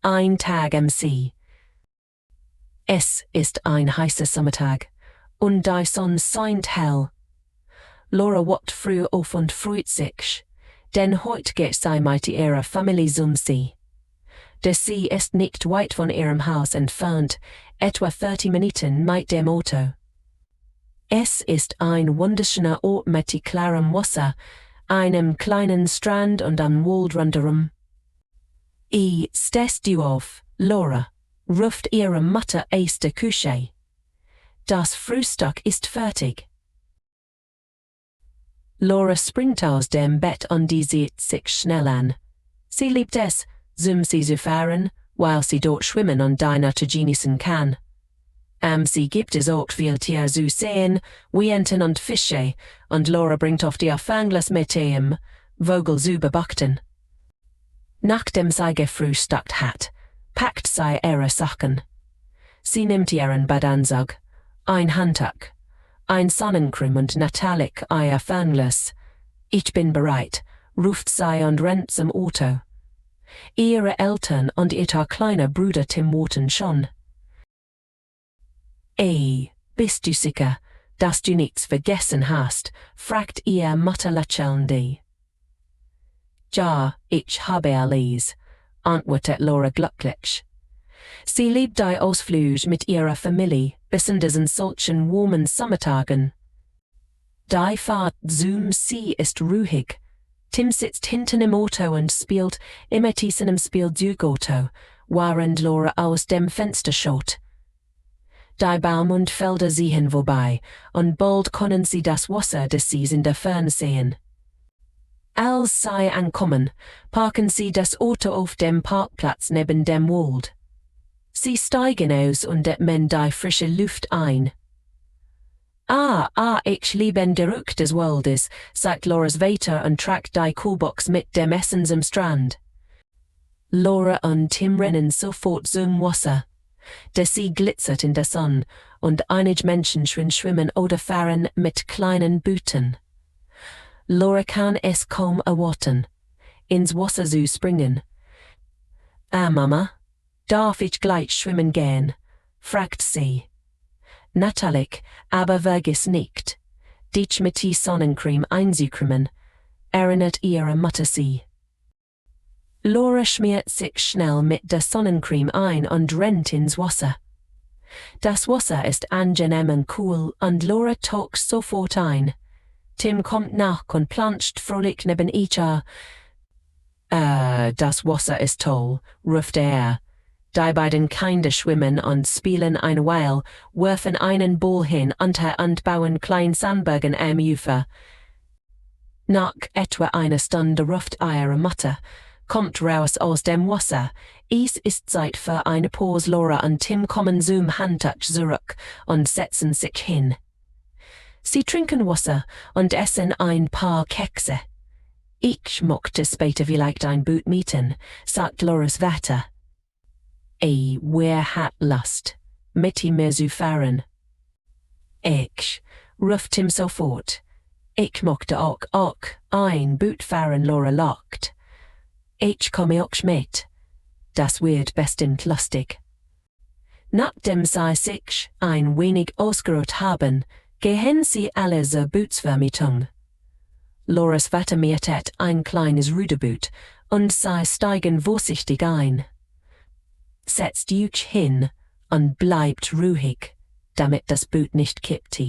Ein Tag am See. Es ist ein heißer Sommertag, und die Sonne scheint hell. Laura wacht früh auf und freut sich, denn heute geht sie mit ihrer Familie zum See. Der See ist nicht weit von ihrem Haus entfernt, etwa 30 Minuten mit dem Auto. Es ist ein wunderschöner Ort mit klarem Wasser, einem kleinen Strand und einem Wald rundherum. Stehst du auf, Laura, ruft ihre Mutter aus der Küche. Das Frühstück ist fertig. Laura springt aus dem Bett und sieht sich schnell an. Sie liebt es, zum See zu fahren, weil sie dort schwimmen und die Natur genießen kann. Am See gibt es auch viel Tiere zu sehen, wie Enten und Fische, und Laura bringt oft ihr Fanglas mit ihrem Vogel zu beobachten. Nachdem sie gefrühstückt hat, packt sie ihre Sachen. Sie nimmt ihren Badeanzug, ein Handtuch, ein Sonnencreme und natürlich ihr Fernglas. Ich bin bereit, ruft sie und rennt zum Auto. Ihre Eltern und ihr kleiner Bruder Tim warten schon. Bist du sicher, dass du nichts vergessen hast? Fragt ihr Mutter lächelnd. Ja, ich habe alles, antwortet Laura glücklich. Sie liebt die Ausflug mit ihrer Familie, besonders in solchen warmen Sommertagen. Die Fahrt zum See ist ruhig. Tim sitzt hinten im Auto und spielt immer seinem Spielzeugauto, während Laura aus dem Fenster schaut. Die Baum und Felder sehen vorbei, und bald können sie das Wasser des Sees in der Ferne sehen. Als sie ankommen, parken sie das Auto auf dem Parkplatz neben dem Wald. Sie steigen aus und atmen die frische Luft ein. Ich liebe den Geruch des Waldes, sagt Laura's weiter und trägt die Kühlbox mit dem Essen zum Strand. Laura und Tim rennen sofort zum Wasser. Der See glitzert in der Sonne und einige Menschen schwimmen oder fahren mit kleinen Booten. Laura kann es kaum erwarten, ins Wasser zu springen. Mama, darf ich gleich schwimmen gehen? Fragt sie. Natürlich, aber vergiss nicht, dich mit die Sonnencreme einzucremen, erinnert ihre Mutter sie. Laura schmiert sich schnell mit der Sonnencreme ein und rennt ins Wasser. Das Wasser ist angenehm und cool und Laura taucht sofort ein. Tim kommt nach und planscht fröhlich neben ihr. Das Wasser ist toll, ruft er. Die beiden Kinder schwimmen und spielen eine Weile, werfen einen Ball hin und bauen kleine Sandbergen am Ufer. Nach etwa einer Stunde ruft ihre Mutter, kommt raus aus dem Wasser. Es ist Zeit für eine Pause. Laura und Tim kommen zum Handtuch zurück und setzen sich hin. Sie trinken Wasser und essen ein paar Kekse. Ich möchte später vielleicht ein Boot mieten, sagt Laura's Vater. Wer hat Lust, mit mir zu fahren? Ich, ruft Tim sofort. Ich möchte auch ein Boot fahren, Laura lacht. Ich komme auch mit. Das wird bestimmt lustig. Nachdem sie sich ein wenig ausgeruht haben, gehen sie alle zur Bootsvermietung. Laura's Vater mietet ein kleines Ruderboot und sie steigen vorsichtig ein. Setzt euch hin und bleibt ruhig, damit das Boot nicht kippt,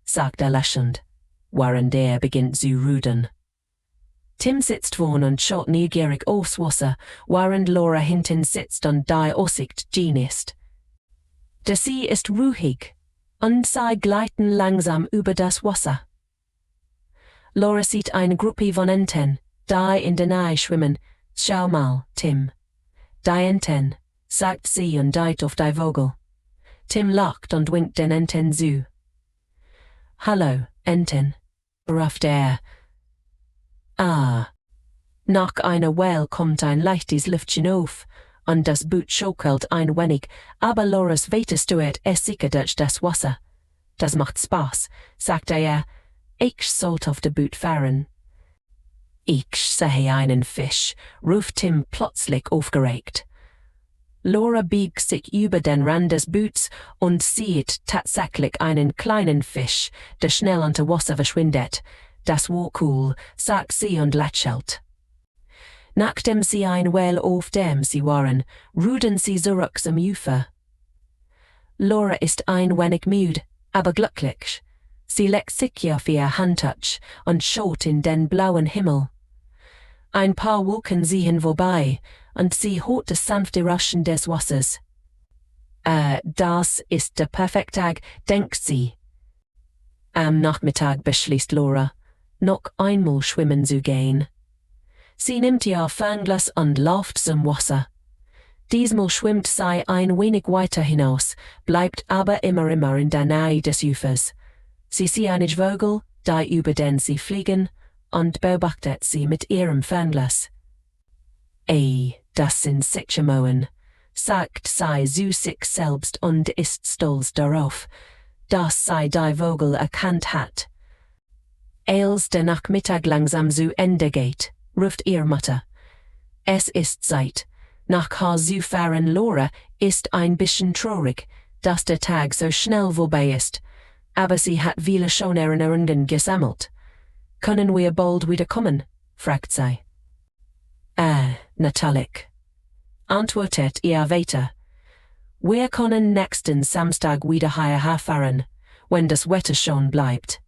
sagt er lächelnd, während er beginnt zu rudern. Tim sitzt vorn und schaut neugierig aufs Wasser, während Laura hinten sitzt und die Aussicht genießt. Der See ist ruhig, und sie gleiten langsam über das Wasser. Laura sieht eine Gruppe von Enten, die in der Nähe schwimmen. Schau mal, Tim. Die Enten, sagt sie und deutet auf die Vogel. Tim lacht und winkt den Enten zu. Hallo, Enten, ruft er. Nach einer Weile kommt ein leichtes Lüftchen auf, und das Boot schaukelt ein wenig, aber Laura's Vater steuert es sicher durch das Wasser. Das macht Spaß, sagt er. Ich sollte auf dem Boot fahren. Ich sehe einen Fisch, ruft Tim plötzlich aufgeregt. Laura biegt sich über den Rand des Boots und sieht tatsächlich einen kleinen Fisch, der schnell unter Wasser verschwindet. Das war cool, sagt sie und lächelt. Nachdem sie ein Weile auf dem sie waren, rudern sie zurück zum Ufer. Laura ist ein wenig müde, aber glücklich. Sie legt sich auf ihr Handtuch und schaut in den blauen Himmel. Ein paar Wolken ziehen vorbei, und sie hört das sanfte Raschen des Wassers. Das ist der perfekte Tag, denkt sie. Am Nachmittag beschließt Laura, noch einmal schwimmen zu gehen. Sie nimmt ihr Fernglas und läuft zum Wasser. Diesmal schwimmt sie ein wenig weiter hinaus, bleibt aber immer in der Nähe des Ufers. Sie sieht einen Vogel, der über den sie fliegen, und beobachtet sie mit ihrem Fernglas. Das sind sicher Moen, sagt sie zu sich selbst und ist stolz darauf, dass sie die Vogel erkannt hat. Als der Nachmittag langsam zu Ende geht, ruft ihr Mutter. Es ist Zeit. Nach Hause zu fahren. Laura ist ein bisschen traurig, dass der Tag so schnell vorbei ist, aber sie hat viele schöne Erinnerungen gesammelt. Können wir bald wiederkommen? Fragt sie. Natürlich, antwortet ihr weiter. Wir können nächsten Samstag wieder hierher fahren, wenn das Wetter schön bleibt.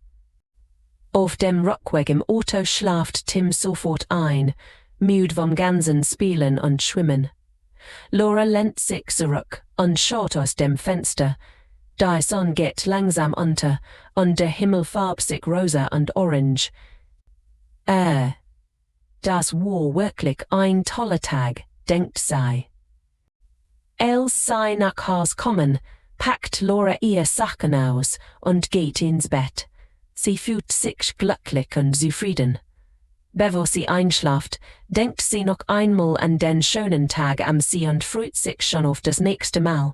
Auf dem Rückweg im Auto schlaft Tim sofort ein, müde vom ganzen Spielen und Schwimmen. Laura lehnt sich zurück und schaut aus dem Fenster. Die Sonne geht langsam unter und der Himmel färbt sich rosa und orange. Das war wirklich ein toller Tag, denkt sie. Als sie nach Hause kommen, packt Laura ihr Sachen aus und geht ins Bett. Sie fühlt sich glücklich und zufrieden. Bevor sie einschläft, denkt sie noch einmal an den schönen Tag am See und freut sich schon auf das nächste Mal.